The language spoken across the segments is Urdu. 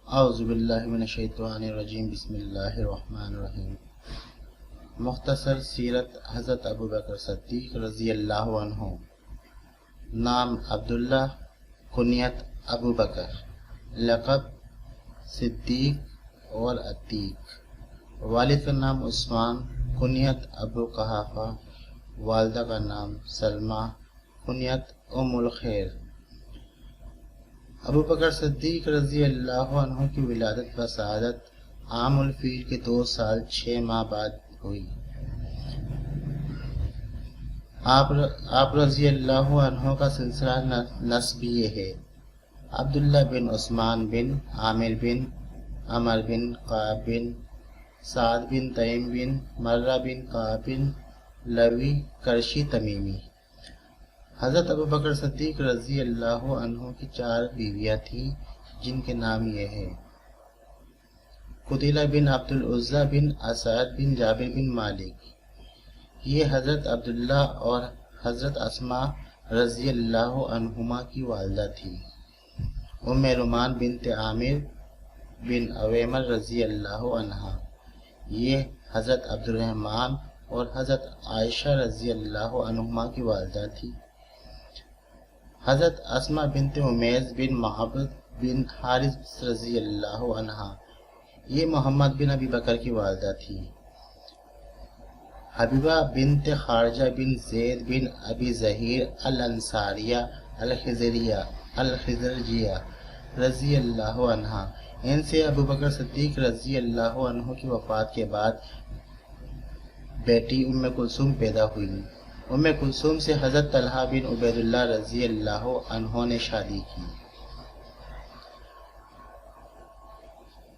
اعوذ باللہ من الشیطان الرجیم بسم اللہ الرحمن الرحیم۔ مختصر سیرت حضرت ابوبکر صدیق رضی اللہ عنہ۔ نام عبداللہ، کنیت ابوبکر، لقب صدیق اور عتیق۔ والد کا نام عثمان، کنیت ابو قحافہ، والدہ کا نام سلمہ، کنیت ام الخیر۔ ابوبکر صدیق رضی اللہ عنہ کی ولادت بسعادت عام الفیل کے 2 سال 6 ماہ بعد ہوئی۔ آپ رضی اللہ عنہ کا سلسلہ نسب یہ ہے: عبداللہ بن عثمان بن عامر بن عمر بن قعب بن سعد بن تیم بن مرہ بن قعب بن لوی قرشی تمیمی۔ حضرت ابوبکر صدیق رضی اللہ عنہ کی 4 بیویاں تھیں، جن کے نام یہ ہیں: قتیلہ بن عبد العزیٰ بن اسعد بن جابر بن مالک، یہ حضرت عبداللہ اور حضرت اسماء رضی اللہ عنہما کی والدہ تھی۔ ام رومان بنت عامر بن عویمر رضی اللہ عنہا، یہ حضرت عبد الرحمن اور حضرت عائشہ رضی اللہ عنہما کی والدہ تھی۔ حضرت اسماء بنت امیز بن محبت بن حارث رضی اللہ عنہا، یہ محمد بن ابی بکر کی والدہ تھی۔ حبیبہ بنت خارجہ بن زید بن ابی ظہیر الانصاریہ الخزرجیہ رضی اللہ عنہا، ان سے ابوبکر صدیق رضی اللہ عنہ کی وفات کے بعد بیٹی ام کلثوم پیدا ہوئی۔ ام کلثوم سے حضرت طلحہ بن عبید اللہ رضی اللہ عنہ نے شادی کی۔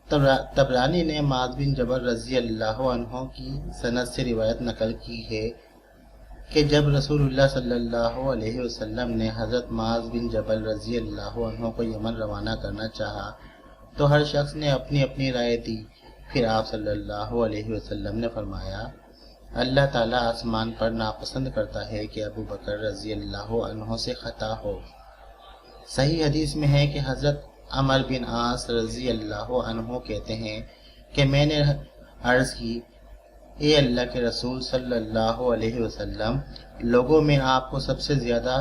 طبرانی نے معاذ بن جبل رضی اللہ عنہ کی سند سے روایت نقل کی ہے کہ جب رسول اللہ صلی اللہ علیہ وسلم نے حضرت معاذ بن جبل رضی اللہ عنہ کو یمن روانہ کرنا چاہا تو ہر شخص نے اپنی اپنی رائے دی۔ پھر آپ صلی اللہ علیہ وسلم نے فرمایا: اللہ تعالیٰ آسمان پر ناپسند کرتا ہے کہ ابوبکر رضی اللہ عنہ سے خطا ہو۔ صحیح حدیث میں ہے کہ حضرت عمر بن عاص رضی اللہ عنہ کہتے ہیں کہ میں نے عرض کی: اے اللہ کے رسول صلی اللہ علیہ وسلم، لوگوں میں آپ کو سب سے زیادہ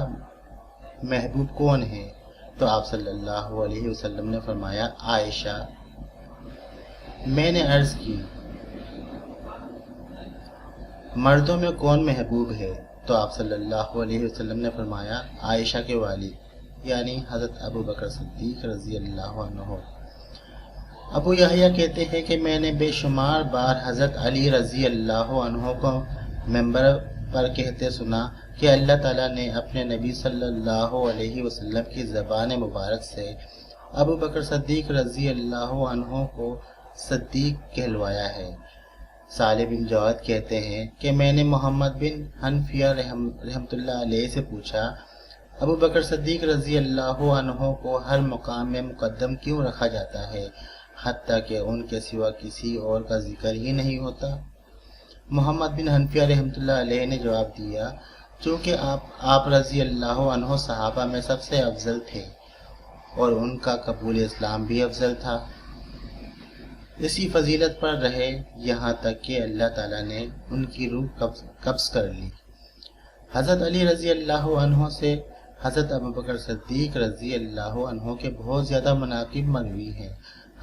محبوب کون ہے؟ تو آپ صلی اللہ علیہ وسلم نے فرمایا: عائشہ۔ میں نے عرض کی: مردوں میں کون محبوب ہے؟ تو آپ صلی اللہ علیہ وسلم نے فرمایا: عائشہ کے والد یعنی حضرت ابوبکر صدیق رضی اللہ عنہ۔ ابو یحییٰ کہتے ہیں کہ میں نے بے شمار بار حضرت علی رضی اللہ عنہ کو منبر پر کہتے سنا کہ اللہ تعالیٰ نے اپنے نبی صلی اللہ علیہ وسلم کی زبان مبارک سے ابوبکر صدیق رضی اللہ عنہ کو صدیق کہلوایا ہے۔ صالح بن جواد کہتے ہیں کہ میں نے محمد بن حنفیہ رحمۃ اللہ علیہ سے پوچھا: ابوبکر صدیق رضی اللہ عنہ کو ہر مقام میں مقدم کیوں رکھا جاتا ہے، حتیٰ کہ ان کے سوا کسی اور کا ذکر ہی نہیں ہوتا؟ محمد بن حنفیہ رحمۃ اللہ علیہ نے جواب دیا: چونکہ آپ رضی اللہ عنہ صحابہ میں سب سے افضل تھے اور ان کا قبول اسلام بھی افضل تھا، اسی فضیلت پر رہے یہاں تک کہ اللہ تعالیٰ نے ان کی روح قبض کر لی۔ حضرت علی رضی اللہ عنہ سے حضرت ابوبکر صدیق رضی اللہ عنہ کے بہت زیادہ مناقب مروی ہیں،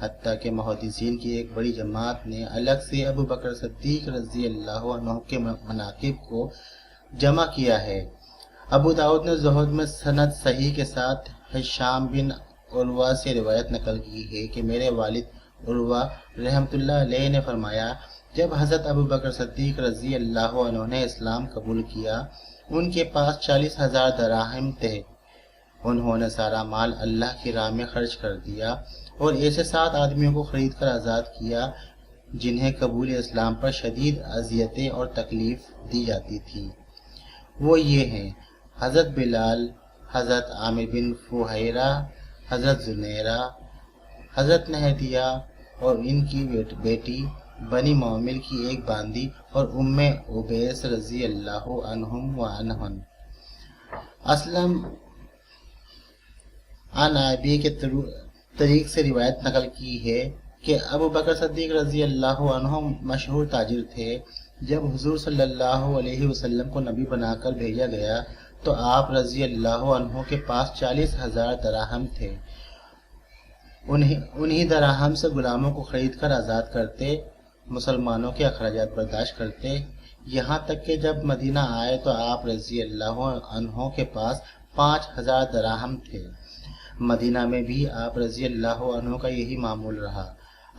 حتیٰ کہ محدثین کی ایک بڑی جماعت نے الگ سے ابوبکر صدیق رضی اللہ عنہ کے مناقب کو جمع کیا ہے۔ ابو داؤد نے زہد میں سند صحیح کے ساتھ ہشام بن عروہ سے روایت نقل کی ہے کہ میرے والد عروہ رحمۃ اللہ علیہ نے فرمایا: جب حضرت ابوبکر صدیق رضی اللہ عنہ نے اسلام قبول کیا، ان کے پاس 40,000 دراہم تھے۔ انہوں نے سارا مال اللہ کی راہ میں خرچ کر دیا اور ایسے 7 آدمیوں کو خرید کر آزاد کیا جنہیں قبول اسلام پر شدید اذیتیں اور تکلیف دی جاتی تھی۔ وہ یہ ہیں: حضرت بلال، حضرت عامر بن فہیرہ، حضرت زنیرہ، حضرت نہدیہ اور ان کی بیٹی بنی معمل کی ایک باندی اور ام عبیس رضی اللہ عنہم و عنہن۔ اسلم عن ابی کے طریق سے روایت نقل کی ہے کہ ابو بکر صدیق رضی اللہ عنہ مشہور تاجر تھے۔ جب حضور صلی اللہ علیہ وسلم کو نبی بنا کر بھیجا گیا تو آپ رضی اللہ عنہ کے پاس 40,000 دراہم تھے۔ انہی دراہم سے غلاموں کو خرید کر آزاد کرتے، مسلمانوں کے اخراجات برداشت کرتے، یہاں تک کہ جب مدینہ آئے تو آپ رضی اللہ عنہ کے پاس 5,000 دراہم تھے۔ مدینہ میں بھی آپ رضی اللہ عنہ کا یہی معمول رہا۔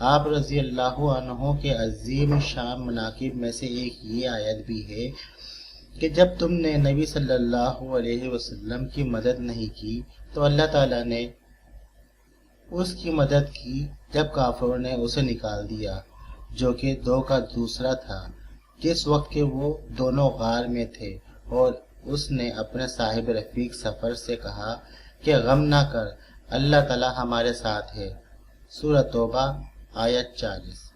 آپ رضی اللہ عنہ کے عظیم شان مناقب میں سے ایک یہ آیت بھی ہے کہ جب تم نے نبی صلی اللہ علیہ وسلم کی مدد نہیں کی تو اللہ تعالیٰ نے اس کی مدد کی جب کافروں نے اسے نکال دیا، جو کہ 2 کا دوسرا تھا، جس وقت کہ وہ دونوں غار میں تھے، اور اس نے اپنے صاحب رفیق سفر سے کہا کہ غم نہ کر، اللہ تعالیٰ ہمارے ساتھ ہے۔ سورہ توبہ آیت 40۔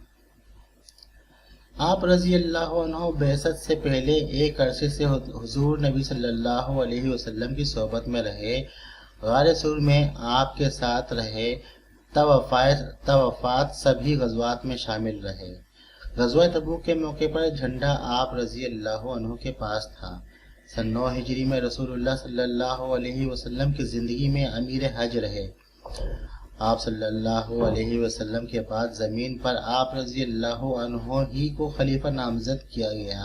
آپ رضی اللہ عنہ بعثت سے پہلے ایک عرصے سے حضور نبی صلی اللہ علیہ وسلم کی صحبت میں رہے، غار سور میں آپ کے ساتھ رہے، توفات سبھی غزوات میں شامل رہے۔ غزوہ تبوک کے موقع پر جھنڈا آپ رضی اللہ عنہ کے پاس تھا۔ سن 9 ہجری میں رسول اللہ صلی اللہ علیہ وسلم کی زندگی میں امیر حج رہے۔ آپ صلی اللہ علیہ وسلم کے بعد زمین پر آپ رضی اللہ عنہ ہی کو خلیفہ نامزد کیا گیا۔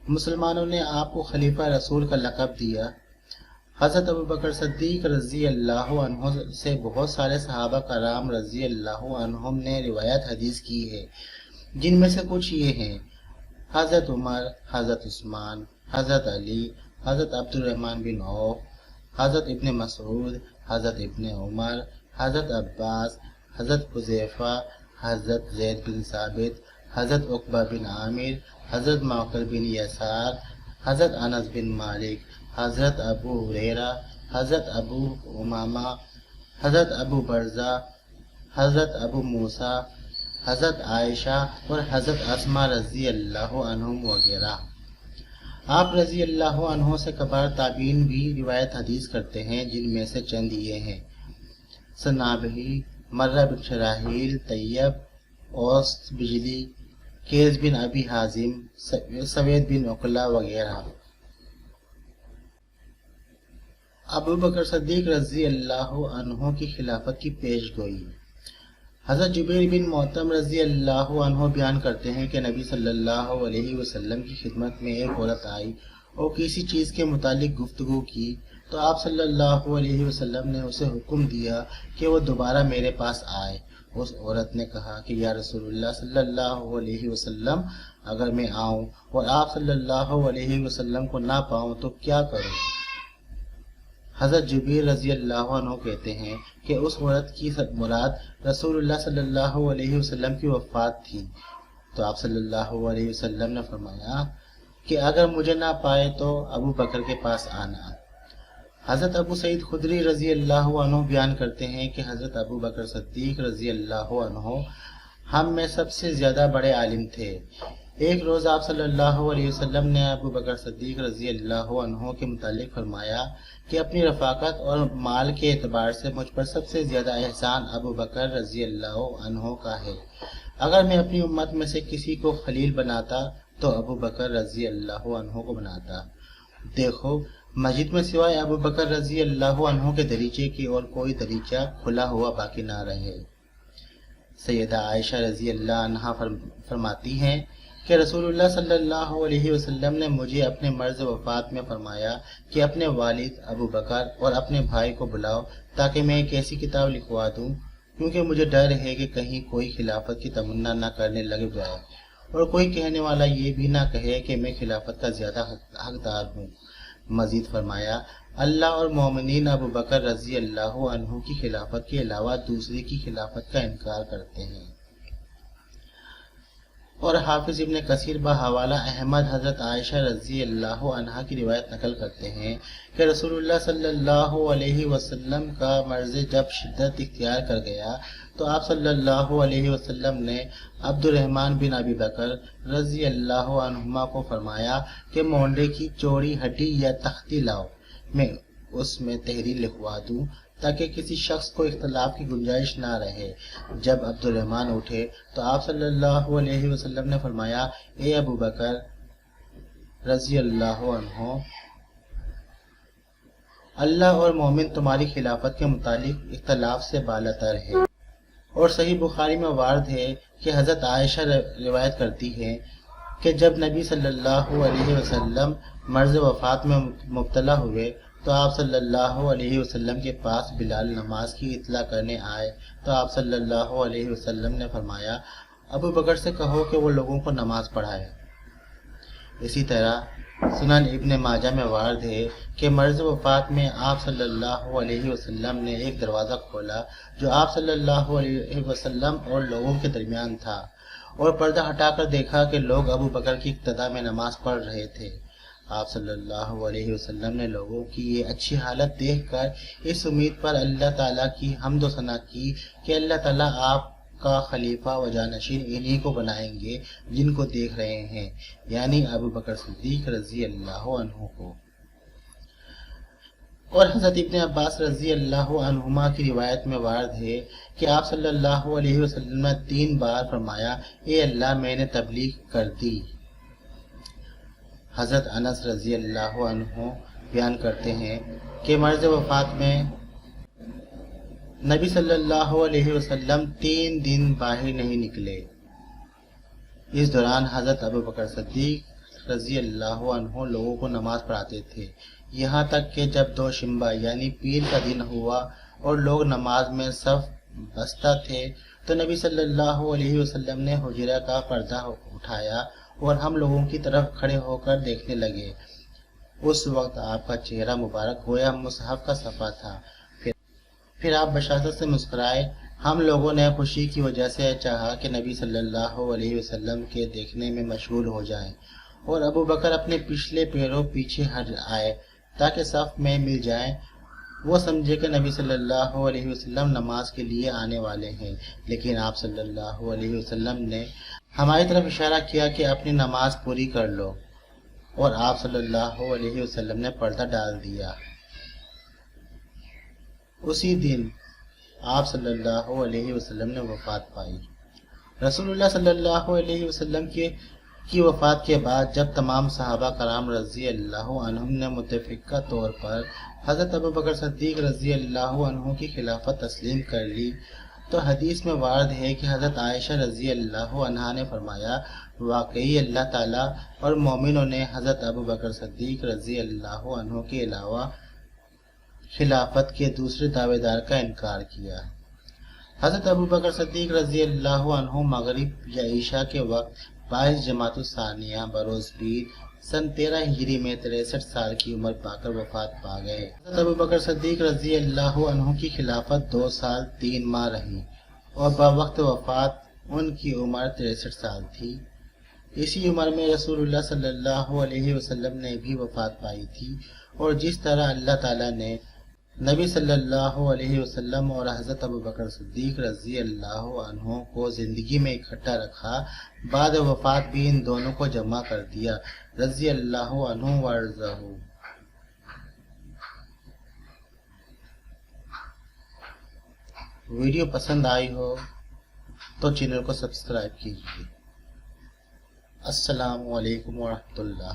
مسلمانوں نے آپ کو خلیفہ رسول کا لقب دیا۔ حضرت ابو بکر صدیق رضی اللہ عنہ سے بہت سارے صحابہ کرام رضی اللہ عنہم نے روایت حدیث کی ہے، جن میں سے کچھ یہ ہیں: حضرت عمر، حضرت عثمان، حضرت علی، حضرت عبد الرحمن بن عوف، حضرت ابن مسعود، حضرت ابن عمر، حضرت عباس، حضرت حذیفہ، حضرت زید بن ثابت، حضرت عقبہ بن عامر، حضرت معقل بن یسار، حضرت انس بن مالک، حضرت ابو ہریرہ، حضرت ابو امامہ، حضرت ابو برزہ، حضرت ابو موسیٰ، حضرت عائشہ اور حضرت اسماء رضی اللہ عنہم وغیرہ۔ آپ رضی اللہ عنہ سے کبار تابعین بھی روایت حدیث کرتے ہیں، جن میں سے چند یہ ہیں: سنابحی، مرہ بن شراحیل، طیب، اوس بجلی، کیس بن ابی حازم، سوید بن عقلہ وغیرہ۔ ابو بکر صدیق رضی اللہ عنہ کی خلافت کی پیش گوئی۔ حضرت جبیر بن معطم رضی اللہ عنہ بیان کرتے ہیں کہ نبی صلی اللہ علیہ وسلم کی خدمت میں ایک عورت آئی اور کسی چیز کے متعلق گفتگو کی تو آپ صلی اللہ علیہ وسلم نے اسے حکم دیا کہ وہ دوبارہ میرے پاس آئے۔ اس عورت نے کہا کہ یا رسول اللہ صلی اللہ علیہ وسلم، اگر میں آؤں اور آپ صلی اللہ علیہ وسلم کو نہ پاؤں تو کیا کروں؟ حضرت جبیر رضی اللہ عنہ کہتے ہیں کہ اس عورت کی مراد رسول اللہ صلی اللہ علیہ وسلم کی وفات تھی، تو آپ صلی اللہ علیہ وسلم نے فرمایا کہ اگر مجھے نہ پائے تو ابو بکر کے پاس آنا۔ حضرت ابو سعید خدری رضی اللہ عنہ بیان کرتے ہیں کہ حضرت ابو بکر صدیق رضی اللہ عنہ ہم میں سب سے زیادہ بڑے عالم تھے۔ ایک روز آپ صلی اللہ علیہ وسلم نے ابو بکر صدیق رضی اللہ عنہ کے متعلق فرمایا کہ اپنی رفاقت اور مال کے اعتبار سے مجھ پر سب سے زیادہ احسان ابو بکر رضی اللہ عنہ کا ہے۔ اگر میں اپنی امت میں سے کسی کو خلیل بناتا تو ابو بکر رضی اللہ عنہ کو بناتا۔ دیکھو، مسجد میں سوائے ابو بکر رضی اللہ عنہ کے دریچے کی اور کوئی دریچہ کھلا ہوا باقی نہ رہے۔ سیدہ عائشہ رضی اللہ عنہا فرماتی ہیں کہ رسول اللہ صلی اللہ علیہ وسلم نے مجھے اپنے مرض وفات میں فرمایا کہ اپنے والد ابو بکر اور اپنے بھائی کو بلاؤ تاکہ میں ایک ایسی کتاب لکھوا دوں، کیونکہ مجھے ڈر ہے کہ کہیں کوئی خلافت کی تمنا نہ کرنے لگ جائے اور کوئی کہنے والا یہ بھی نہ کہے کہ میں خلافت کا زیادہ حقدار ہوں۔ مزید فرمایا، اللہ اور مومنین ابو بکر رضی اللہ عنہ کی خلافت کے علاوہ دوسرے کی خلافت کا انکار کرتے ہیں۔ اور حافظ ابن کثیر بحوالہ احمد حضرت عائشہ رضی اللہ عنہا کی روایت نقل کرتے ہیں کہ رسول اللہ صلی اللہ علیہ وسلم کا مرض جب شدت اختیار کر گیا تو آپ صلی اللہ علیہ وسلم نے عبد الرحمن بن ابی بکر رضی اللہ عنہما کو فرمایا کہ مونڈے کی چوڑی ہڈی یا تختی لاؤ، میں اس میں تحریر لکھوا دوں تاکہ کسی شخص کو اختلاف کی گنجائش نہ رہے۔ جب عبد الرحمن اٹھے تو آپ صلی اللہ علیہ وسلم نے فرمایا، اے ابو بکر رضی اللہ عنہ، اللہ اور مومن تمہاری خلافت کے متعلق اختلاف سے بالاتر ہے۔ اور صحیح بخاری میں وارد ہے کہ حضرت عائشہ روایت کرتی ہے کہ جب نبی صلی اللہ علیہ وسلم مرض وفات میں مبتلا ہوئے تو آپ صلی اللہ علیہ وسلم کے پاس بلال نماز کی اطلاع کرنے آئے تو آپ صلی اللہ علیہ وسلم نے فرمایا، ابو بکر سے کہو کہ وہ لوگوں کو نماز پڑھائے۔ اسی طرح سنن ابن ماجہ میں وارد ہے کہ مرض وفات میں آپ صلی اللہ علیہ وسلم نے ایک دروازہ کھولا جو آپ صلی اللہ علیہ وسلم اور لوگوں کے درمیان تھا، اور پردہ ہٹا کر دیکھا کہ لوگ ابو بکر کی اقتداء میں نماز پڑھ رہے تھے۔ آپ صلی اللہ علیہ وسلم نے لوگوں کی یہ اچھی حالت دیکھ کر اس امید پر اللہ تعالیٰ کی حمد و ثنا کی کہ اللہ تعالیٰ آپ کا خلیفہ و جانشین انہی کو بنائیں گے جن کو دیکھ رہے ہیں، یعنی ابو بکر صدیق رضی اللہ عنہ کو۔ اور حضرت ابن عباس رضی اللہ عنہما کی روایت میں وارد ہے کہ آپ صلی اللہ علیہ وسلم نے 3 بار فرمایا، اے اللہ میں نے تبلیغ کر دی۔ حضرت انس رضی اللہ عنہ بیان کرتے ہیں کہ مرض وفات میں نبی صلی اللہ علیہ وسلم 3 دن باہر نہیں نکلے۔ اس دوران حضرت ابو بکر صدیق رضی اللہ عنہ لوگوں کو نماز پڑھاتے تھے، یہاں تک کہ جب دوشنبہ یعنی پیر کا دن ہوا اور لوگ نماز میں صف بستہ تھے تو نبی صلی اللہ علیہ وسلم نے حجرہ کا پردہ اٹھایا اور ہم لوگوں کی طرف کھڑے ہو کر دیکھنے لگے۔ اس وقت آپ کا چہرہ مبارک گویا مصحف کا صفحہ تھا۔ پھر آپ بشاشت سے مسکرائے۔ ہم لوگوں نے خوشی کی وجہ سے چاہا کہ نبی صلی اللہ علیہ وسلم کے دیکھنے میں مشغول ہو جائیں، اور ابو بکر اپنے پچھلے پیروں پیچھے ہٹ آئے تاکہ صف میں مل جائیں۔ وہ سمجھے کہ نبی صلی اللہ علیہ وسلم نماز کے لیے آنے والے ہیں، لیکن آپ صلی اللہ علیہ وسلم نے ہماری طرف اشارہ کیا کہ اپنی نماز پوری کر لو، اور آپ صلی اللہ علیہ وسلم نے پردہ ڈال دیا۔ اسی دن آپ صلی اللہ علیہ وسلم نے وفات پائی۔ رسول اللہ صلی اللہ علیہ وسلم کی وفات کے بعد جب تمام صحابہ کرام رضی اللہ عنہم نے متفقہ طور پر حضرت ابو بکر صدیق رضی اللہ عنہ کی خلافت تسلیم کر لی تو حدیث میں وارد ہے کہ حضرت عائشہ رضی اللہ عنہا نے فرمایا، واقعی اللہ تعالیٰ اور مومنوں نے حضرت ابو بکر صدیق رضی اللہ عنہ کے علاوہ خلافت کے دوسرے دعوے دار کا انکار کیا۔ حضرت ابو بکر صدیق رضی اللہ عنہ مغرب یا عشاء کے وقت 22 جمادی الثانیہ بروز پیر سن 13 ہجری میں 63 سال کی عمر پا کر وفات پا گئے۔ حضرت ابو بکر صدیق رضی اللہ عنہ کی خلافت 2 سال 3 ماہ رہی اور بوقت وفات ان کی عمر 63 سال تھی۔ اسی عمر میں رسول اللہ صلی اللہ علیہ وسلم نے بھی وفات پائی تھی، اور جس طرح اللہ تعالیٰ نے نبی صلی اللہ علیہ وسلم اور حضرت ابو بکر صدیق رضی اللہ عنہ کو زندگی میں اکٹھا رکھا، بعد وفات بھی ان دونوں کو جمع کر دیا رضی اللہ عنہ وارضہ۔ ویڈیو پسند آئی ہو تو چینل کو سبسکرائب کیجیے۔ السلام علیکم ورحمۃ اللہ۔